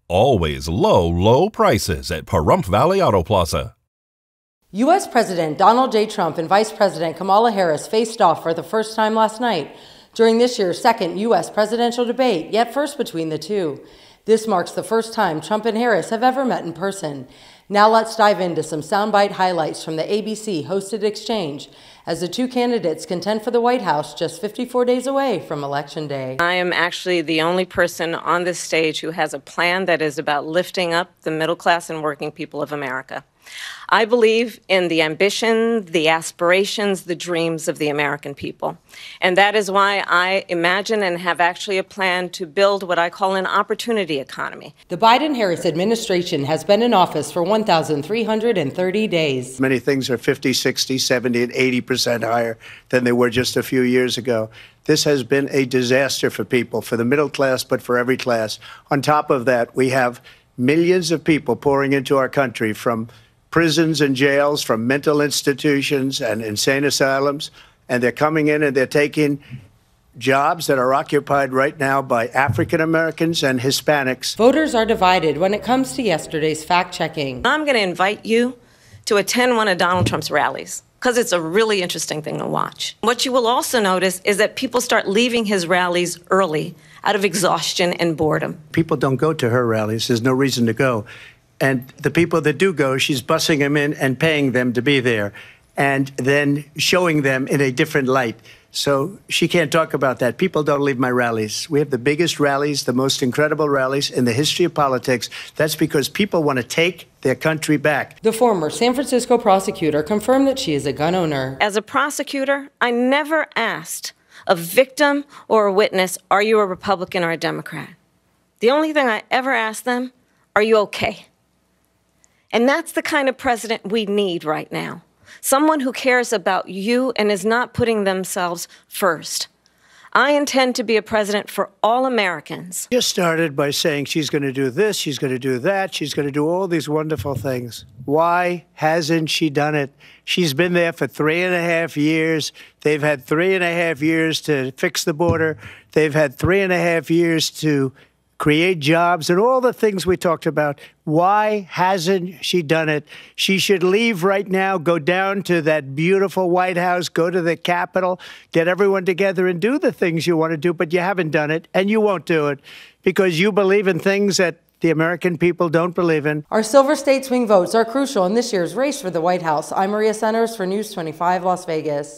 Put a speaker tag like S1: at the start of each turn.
S1: Always low, low prices at Pahrump Valley Auto Plaza.
S2: U.S. President Donald J. Trump and Vice President Kamala Harris faced off for the first time last night during this year's second U.S. presidential debate, yet first between the two. This marks the first time Trump and Harris have ever met in person. Now let's dive into some soundbite highlights from the ABC-hosted exchange as the two candidates contend for the White House just 54 days away from Election Day.
S3: I am actually the only person on this stage who has a plan that is about lifting up the middle class and working people of America. I believe in the ambition, the aspirations, the dreams of the American people. And that is why I imagine and have actually a plan to build what I call an opportunity economy.
S2: The Biden-Harris administration has been in office for 1,330 days.
S4: Many things are 50, 60, 70, and 80% higher than they were just a few years ago. This has been a disaster for people, for the middle class, but for every class. On top of that, we have millions of people pouring into our country from prisons and jails, from mental institutions and insane asylums, and they're coming in and they're taking jobs that are occupied right now by African Americans and Hispanics.
S2: Voters are divided when it comes to yesterday's fact-checking.
S3: I'm going to invite you to attend one of Donald Trump's rallies, because it's a really interesting thing to watch. What you will also notice is that people start leaving his rallies early out of exhaustion and boredom.
S4: People don't go to her rallies. There's no reason to go. And the people that do go, she's bussing them in and paying them to be there and then showing them in a different light. So she can't talk about that. People don't leave my rallies. We have the biggest rallies, the most incredible rallies in the history of politics. That's because people want to take their country back.
S2: The former San Francisco prosecutor confirmed that she is a gun owner.
S3: As a prosecutor, I never asked a victim or a witness, are you a Republican or a Democrat? The only thing I ever asked them, are you okay? And that's the kind of president we need right now. Someone who cares about you and is not putting themselves first. I intend to be a president for all Americans.
S4: Just started by saying she's going to do this, she's going to do that, she's going to do all these wonderful things. Why hasn't she done it? She's been there for 3.5 years. They've had 3.5 years to fix the border. They've had 3.5 years to create jobs and all the things we talked about. Why hasn't she done it? She should leave right now, go down to that beautiful White House, go to the Capitol, get everyone together and do the things you want to do, but you haven't done it and you won't do it because you believe in things that the American people don't believe in.
S2: Our Silver State swing votes are crucial in this year's race for the White House. I'm Maria Centers for News 25 Las Vegas.